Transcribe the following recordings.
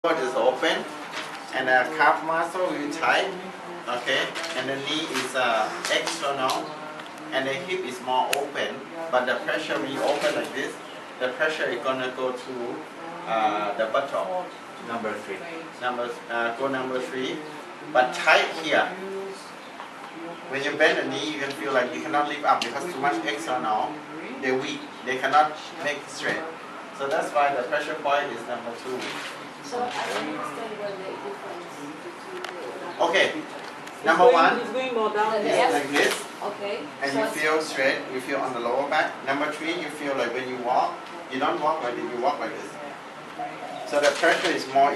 foot is open, and the calf muscle will tight, okay, and the knee is external, and the hip is more open, but the pressure when you open like this, the pressure is gonna go to the buttock. Number 3. Number 3, but tight here. When you bend the knee, you can feel like you cannot lift up because too much external. They're weak. They cannot make it straight. So that's why the pressure point is number 2. So I don't understand what the difference between the... Okay. Number 1 It's going more down. is like this, Okay. and you feel straight. You feel on the lower back. Number 3, you feel like when you walk, you don't walk like this. You walk like this. So the pressure is more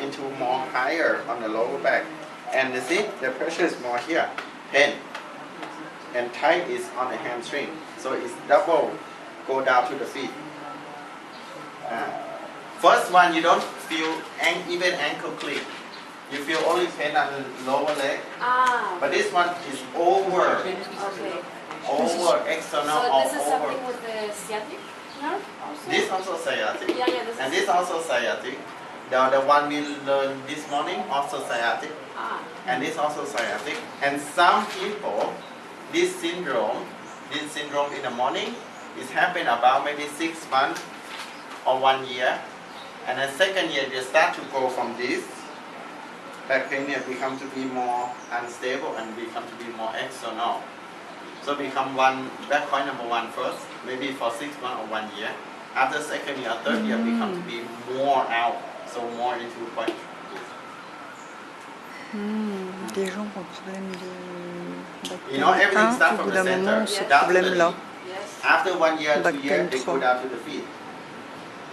higher on the lower back, and you see the pressure is more here, pain, and tight is on the hamstring. So it's double, go down to the feet. First one you don't feel even ankle click. You feel only pain on the lower leg, but this one is over Okay. external So or this is over. something with the sciatic nerve also? This also sciatic. Yeah, this And is... this also sciatic. The one we learned this morning also sciatic. And this also sciatic. And some people, this syndrome in the morning is happen about maybe 6 months or 1 year. And the second year they start to go from this. Back pain become to be more unstable and become to be more external. So become back point number 1 first, maybe for 6 months or 1 year. After second year, third year become to be more out, so more into point. Des gens qui ont problème de You know, everything back starts pain, au from bout the d'un moment, center. ce Down to the problème-là. knee. Yes. After 1 year, 2 Back years, pain they go trop. down to the feet.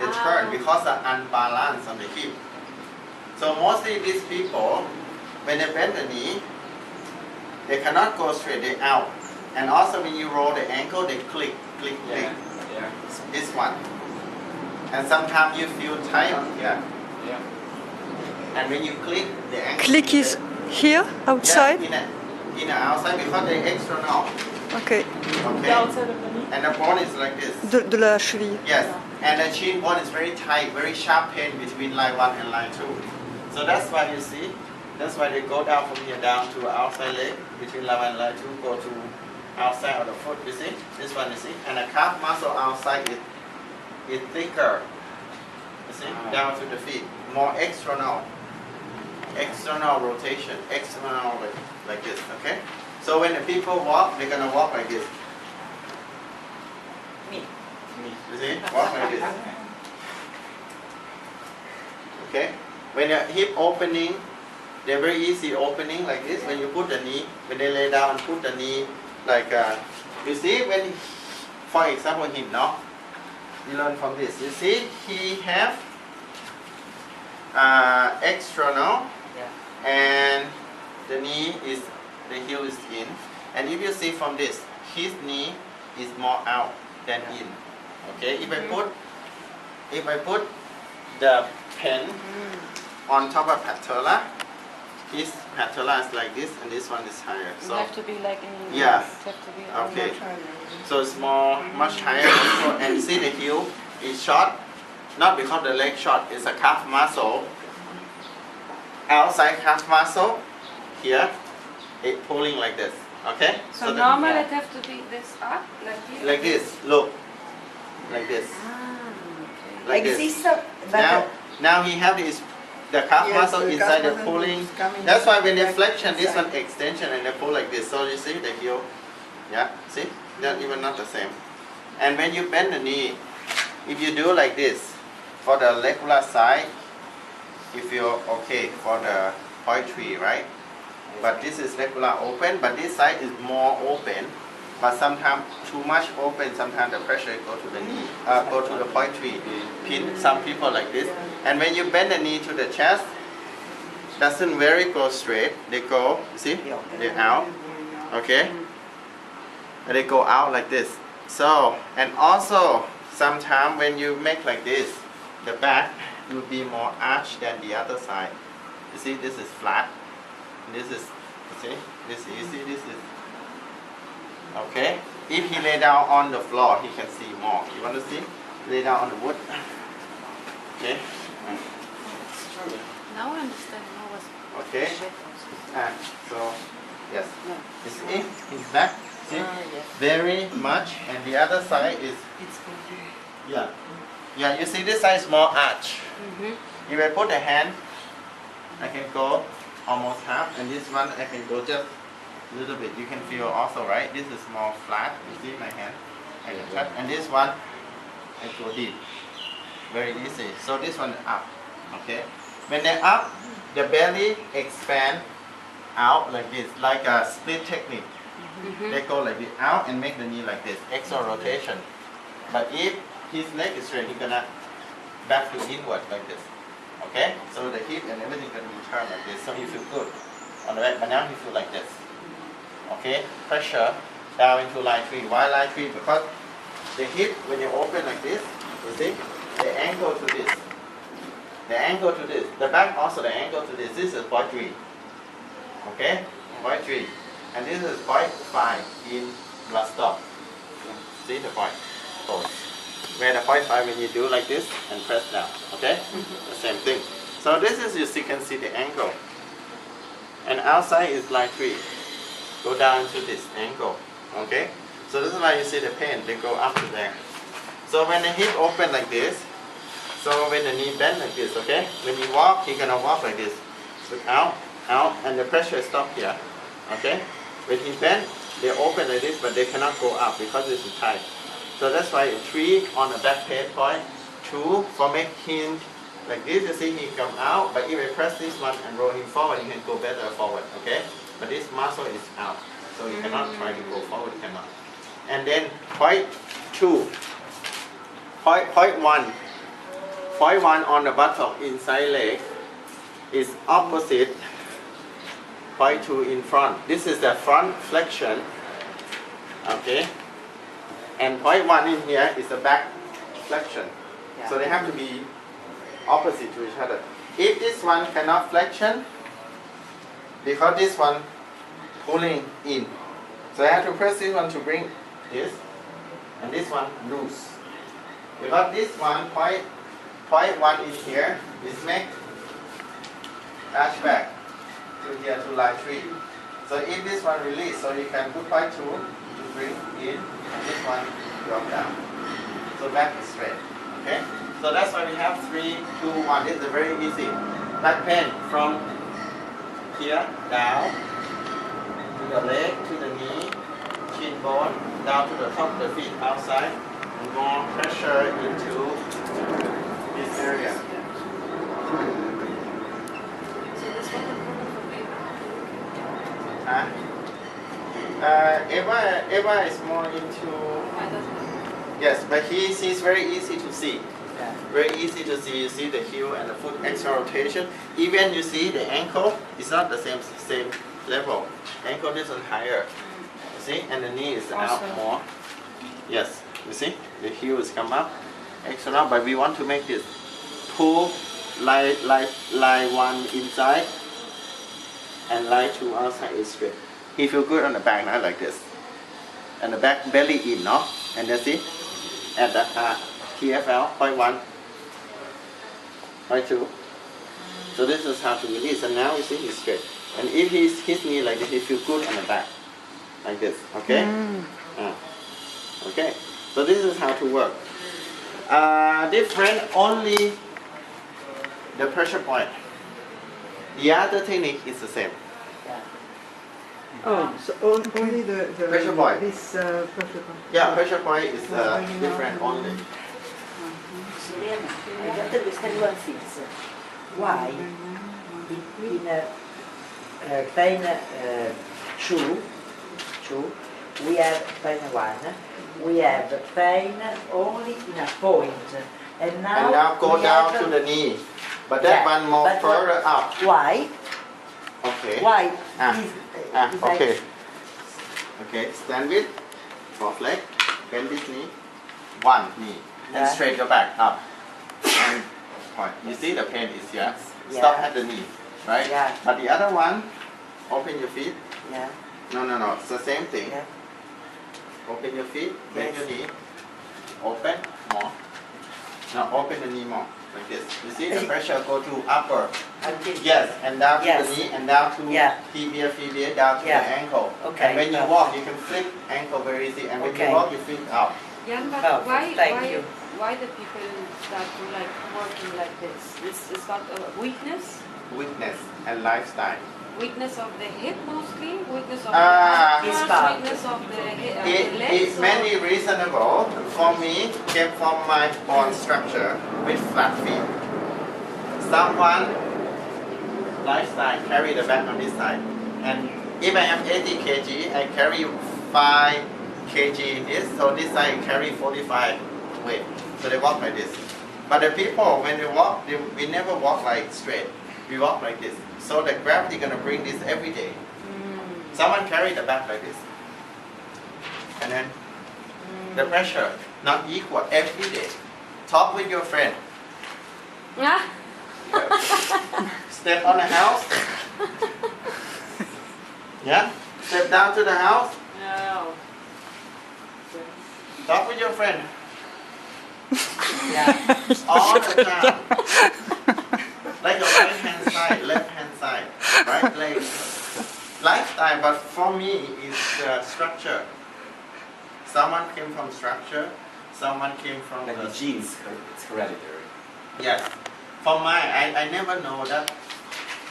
They turn because of unbalance on the hip. So mostly these people, when they bend the knee, they cannot go straight, they out. And also when you roll the ankle, they click. Yeah. This one. And sometimes you feel tight on here. Yeah. And when you click, the ankle... Click is here, outside? Yeah, in the outside because they external. Okay. The Okay? outside of the knee. And the bone is like this. De la cheville. Yes. And the chin bone is very tight, very sharp pain between line 1 and line 2. So that's why you see, that's why they go down from here down to outside leg, between line 1 and line 2, go to outside of the foot, you see? This one, you see? And the calf muscle outside is thicker, you see? Down to the feet. More external rotation, external like this, okay? So when the people walk, they're gonna walk like this. Me. You see? Walk like this. Okay? When the hip opening, they're very easy opening like this. When you put the knee, when they lay down and put the knee like, you see when, for example, him, no? You learn from this. You see, he have external, and the knee is, the heel is in. And if you see from this, his knee is more out than in. Okay, if I put the pen on top of patella, his patella is like this, and this one is higher. You So have to be like in... Yeah. Have to be okay, so it's much higher. Also, and see the heel is short, not because the leg short. It's a calf muscle. Outside calf muscle here, it pulling like this. Okay, So the- normal it have to be this up, like this? like this. Look, like this. Okay. Like this. Existe, Now he have this, the calf Yes, muscle the inside calf the muscle pulling. is coming That's why when they back flexion, this inside. one extension and they pull like this. So you see the heel, yeah, see, they're even not the same. And when you bend the knee, if you do like this, for the regular side, you feel okay for the point 3, right? But this is regular open, but this side is more open. But sometimes too much open, sometimes the pressure go to the knee, go to the point 3. Pin, some people like this. And when you bend the knee to the chest, doesn't very go straight. They go, see, they're out, okay? And they go out like this. So, and also, sometimes when you make like this, the back will be more arched than the other side. You see, this is flat. This is, you see, this is, okay? If he lay down on the floor, he can see more. You want to see? Lay down on the wood. Okay? Now I understand. Now was Okay. So yes, you see his back. See, yes. very much, and the other side is It's going. yeah. You see this side is more arch. Mm-hmm. If I put a hand, I can go almost half, and this one I can go just a little bit. You can feel also, right? This is more flat. You see my hand? I can touch, and this one I go deep. Very easy. So this one up. Okay. When they're up, the belly expand out like this, like a split technique. Mm-hmm. They go like this out and make the knee like this, extra rotation. But if his leg is straight, he's gonna back to inward like this. Okay? So the hip and everything gonna be turned like this. So he feel good on the back, but now he feel like this. Okay? Pressure down into line 3. Why line 3? Because the hip, when you open like this, you see, the angle to this. The angle to this. The back also the angle to this. This is point 3. Okay? Point 3. And this is point 5 in last stop. See the point? Close. Where the point 5 when you do like this and press down. Okay? The same thing. So this is you can see the angle. And outside is line 3. Go down to this angle. Okay? So this is why you see the pain. They go up to there. So when the hip open like this, so when the knee bend like this, okay? When you walk, you're gonna walk like this. Look out, and the pressure stop here. Okay? When he bend, they open like this, but they cannot go up because this is tight. So that's why 3 on the back pain point, 2 for make him like this. You see he come out, but if I press this one and roll him forward, you can go better forward. Okay? But this muscle is out, so you cannot try to go forward. Cannot. And then point 2, point 1. Point 1 on the buttock inside leg is opposite point 2 in front. This is the front flexion. Okay? And point 1 in here is the back flexion. So they have to be opposite to each other. If this one cannot flexion, because this one pulling in. So I have to press this one to bring this, and this one loose. Because this one, point 1 in here, is make arch back to here to line 3. So if this one release, so you can put point 2 to bring in, and this one drop down. So back is straight. Okay? So that's why we have 3, 2, 1. This is very easy. Back pain from here down to the leg, to the knee, shin bone, down to the top of the feet outside, and more pressure into this area. So this one will come from Eva is more into, I don't know. yes, but he's very easy to see. Very easy to see. You see the heel and the foot extra rotation. Even you see the ankle is not the same level. Ankle is higher. You see, and the knee is out more. Yes, you see, the heel is come up extra, but we want to make this pull line 1 inside and line 2 outside is straight. He feel good on the back now like this, and the back belly in, no? And then see at the TFL point 1, point 2. So this is how to release, and now you see he's straight. And if his knee like this, he feel good on the back, like this. Okay. Okay. So this is how to work. Different only the pressure point. The other technique is the same. Oh, so only the Pressure point. This pressure point. Yeah, pressure point is different only. Suriyan, I got the one things. Why in pain 2, we have pain 1, we have pain only in a point, and now go we down have, to the knee. But that one more but further up. Why? Okay. Why? Is like- okay. Okay, stand with both leg, bend this knee, one knee, and Yeah. straight your back up. And point. You see the pain is here. Stop Yeah. at the knee, right? Yeah. But the other one, open your feet. Yeah. No. It's the same thing. Yeah. Open your feet, bend Yes. your knee, open more. Now open the knee more. like this. You see the pressure go to upper. Until Yes, and down to Yes. the knee and down to Yeah. tibia, down to Yeah. the ankle. Okay, And when you perfect. walk, you can flip ankle very easy. And when Okay. you walk, you flip out. Jan, but Perfect, thank you. why the people start to like working like this? Is that a weakness? Weakness and lifestyle. Weakness of the hip mostly? Weakness of Ah. the It's arms, part. weakness of the It legs? is many reasonable. For me, came from my bone structure with flat feet. Someone lifestyle carry the back on this side, and if I am 80 kg, I carry 5 kg in this, so this side carry 45 weight. So they walk like this. But the people, when they walk, we never walk like straight. We walk like this. So the gravity gonna bring this every day. Someone carry the back like this, and then the pressure not equal every day. Talk with your friend. Ah, Step on the house. Yeah. Step down to the house. no. Talk with your friend Yeah. all the time. Like your right hand side, left hand side, right leg. Lifestyle, but for me, is structure. Someone came from structure. Someone came from Like the genes, it's hereditary. Yes. For my, I never know that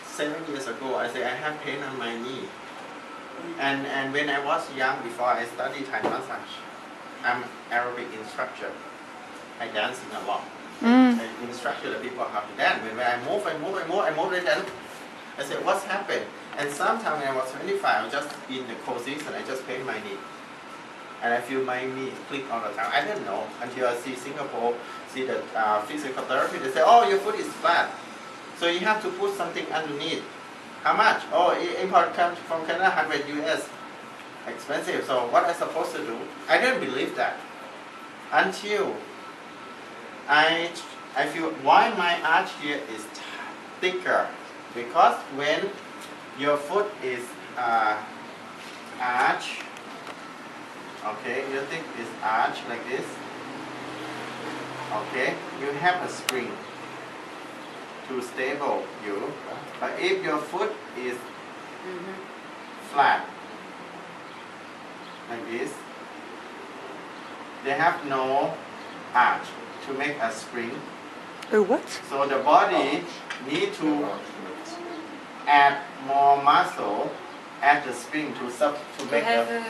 7 years ago, I say I have pain on my knee. And when I was young, before I studied Thai massage, I'm Arabic instructor. I dancing a lot. I instructed the people how to dance. When I move, and then I said, what's happened? And sometime when I was 25, I was just in the cold season, I just pain my knee. And I feel my knee click all the time. I didn't know until I see Singapore, see the physical therapy. They say, oh, your foot is flat. So you have to put something underneath. How much? Oh, import comes from Canada, 100 US. Expensive. So what am I supposed to do? I didn't believe that. Until I feel why my arch here is thicker. Because when your foot is arch, okay, you think this arch like this, okay, you have a spring to stable you, but if your foot is flat, like this, they have no arch to make a spring, What? so the body need to add more muscle, add the spring to To make have the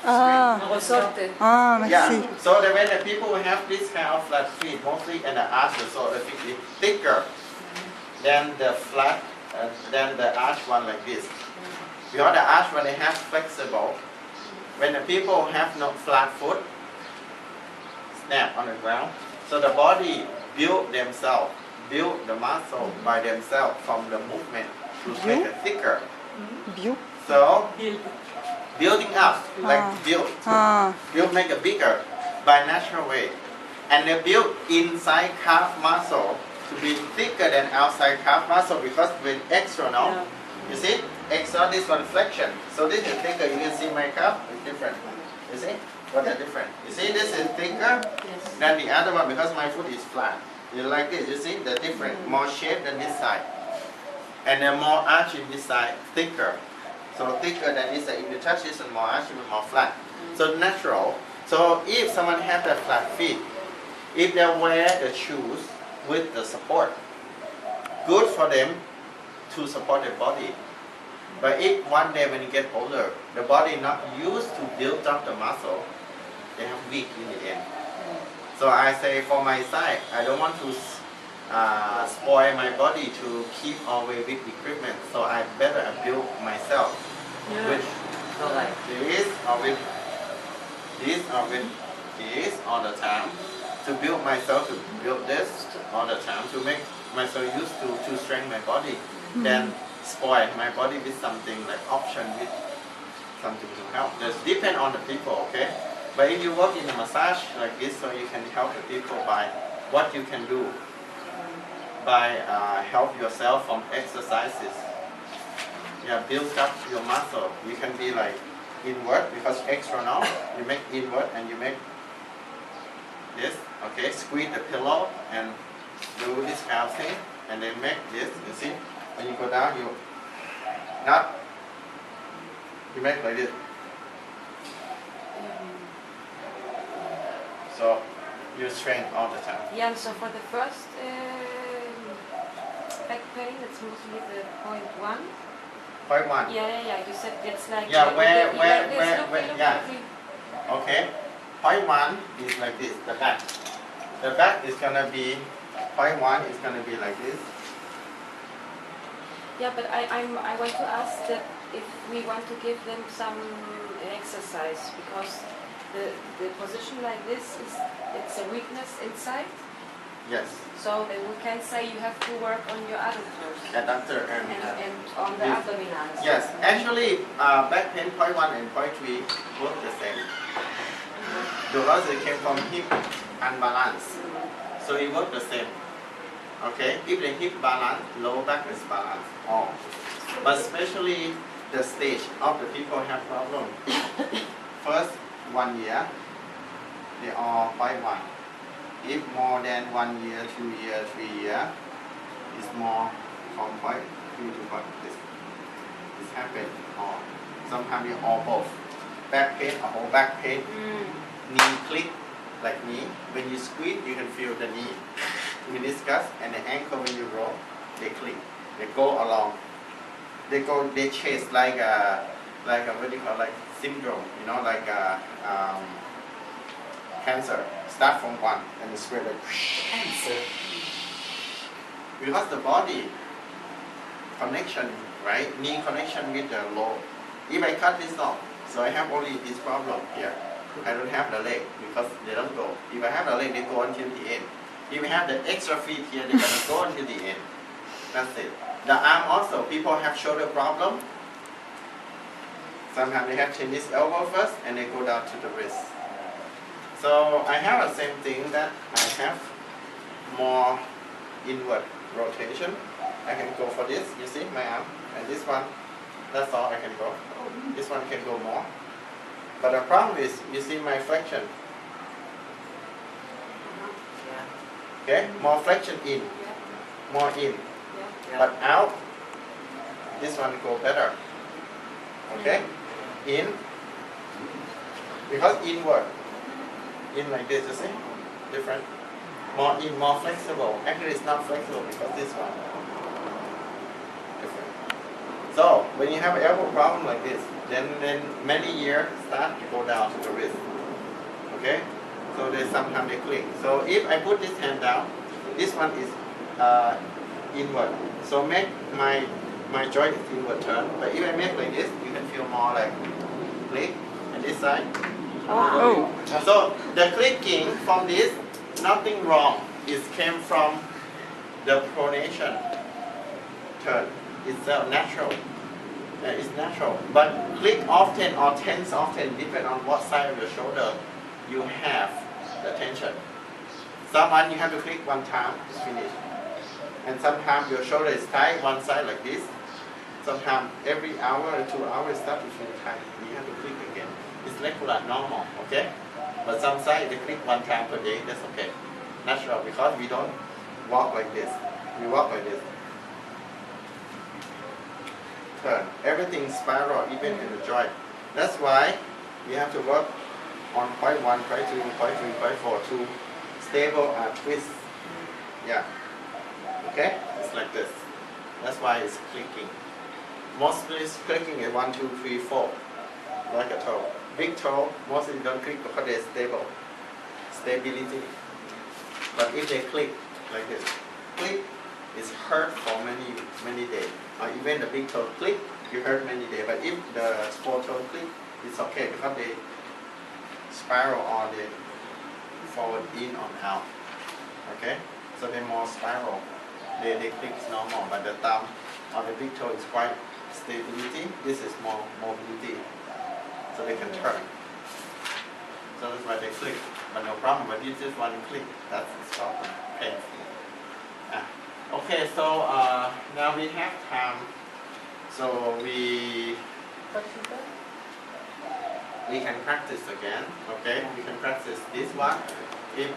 Ah, resorte. ah, merci. yeah. So the when the people have this kind of flat feet, mostly and the arch, so the feet is thicker than the flat, than the arch one like this. Because the arch one they have flexible. When the people have no flat foot, snap on the ground. So the body build themselves, build the muscle by themselves from the movement to make it thicker. Bio. So building up, like build. Ah, Build make it bigger by natural way, and they build inside calf muscle to be thicker than outside calf muscle because when extra now, you see, extra this one flexion, so this is thicker. You can see my calf is different. You see, what is different? You see, this is thicker than the other one because my foot is flat. You like this? You see, the different, more shape than this side, and then more arch in this side, thicker. So thicker than this side. If you touch this one more arch, it will be more flat. So natural. So if someone has the flat feet, if they wear the shoes with the support, good for them to support their body. But if one day when you get older, the body not used to build up the muscle, they have weak in the end. So I say for my side, I don't want to spoil my body to keep always with equipment. So I better build myself with So like this or with this or with this all the time. To build myself, to build this all the time, to make myself used to strengthen my body. Then spoil my body with something like option with something to help. Just depend on the people, okay? But if you work in a massage like this, so you can help the people by what you can do. By help yourself from exercises. Yeah, build up your muscle. You can be like inward because extra now. You make inward and you make this. Okay, squeeze the pillow and do this kind of thing, and then make this. You see, when you go down, you not you make like this. So you strength all the time. Yeah, so for the first back pain, it's mostly the point 1. Point 1. Yeah. You said it's like Yeah, like where- look, yeah. look. Okay. Point 1 is like this. The back. The back is gonna be point 1 is gonna be like this. Yeah, but I want to ask that if we want to give them some exercise, because the position like this it's a weakness inside. Yes. So then we can say you have to work on your adductors Adductor and on the Yes. abdominals. Yes. Actually, back pain point 1 and point 3 work the same. Because it came from hip unbalance. So it works the same. Okay? If the hip balance, low back is balanced. All. But especially the stage of the people have problem. First 1 year, they are point 1. If more than 1 year, 2 year, 3 year, it's more from point 3 to point this. This happen. Or sometimes you all both. Back pain or whole back pain. Knee click like knee. When you squeeze, you can feel the knee. Meniscus and the ankle when you roll, they click. They go along. They chase like a what do you call, like syndrome, you know, like a cancer. Start from 1 and spread like Cancer. because the body connection, right? Knee connection with the low. If I cut this off, so I have only this problem here. I don't have the leg because they don't go. If I have the leg, they go until the end. If I have the extra feet here, they're gonna go until the end. That's it. The arm also, people have shoulder problem. Sometimes they have tennis elbow first and they go down to the wrist. So I have the same thing that I have more inward rotation. I can go for this, you see my arm, and this one, that's all I can go. This one can go more. But the problem is, you see my flexion. Okay, more flexion in, more in. But out, this one go better. Okay, in, because inward, in like this, you see, different. More in, more flexible. Actually, it's not flexible because this one different. So when you have an elbow problem like this, then many years start to go down to the wrist. Okay, so they sometimes they click. So if I put this hand down, this one is inward. So make my joint is inward turn. But if I make like this, you can feel more like click and this side. Oh. So the clicking from this, nothing wrong. It came from the pronation turn. It's natural. It's natural. But click often or tense often, depend on what side of your shoulder you have the tension. Someone you have to click 1 time, it's finished. And sometimes your shoulder is tight, one side like this. Sometimes every hour or 2 hours start to feel tight. You have to click again. It's regular, normal, okay? But some side they click 1 time per day, that's okay. Natural, because we don't walk like this. We walk like this. Turn. Everything spiral, even in the joint. That's why you have to work on point 1, point 2, point 3, point 4 to stable and twist. Yeah. Okay? It's like this. That's why it's clicking. Mostly it's clicking at 1, 2, 3, 4. Like a toe. Big toe, mostly don't click because they're stable. Stability. But if they click like this, click, it's hurt for many days. Or even the big toe click, you hurt many days. But if the small toe click, it's okay because they spiral or they forward in or out. Okay? So they're more spiral. They click is normal, but the thumb or the big toe is quite stability. This is more mobility. So they can turn. So that's why they click. But no problem, but you just one click, that's the problem. Painful. Okay, so now we have time. So we can practice again. Okay, we can practice this one. If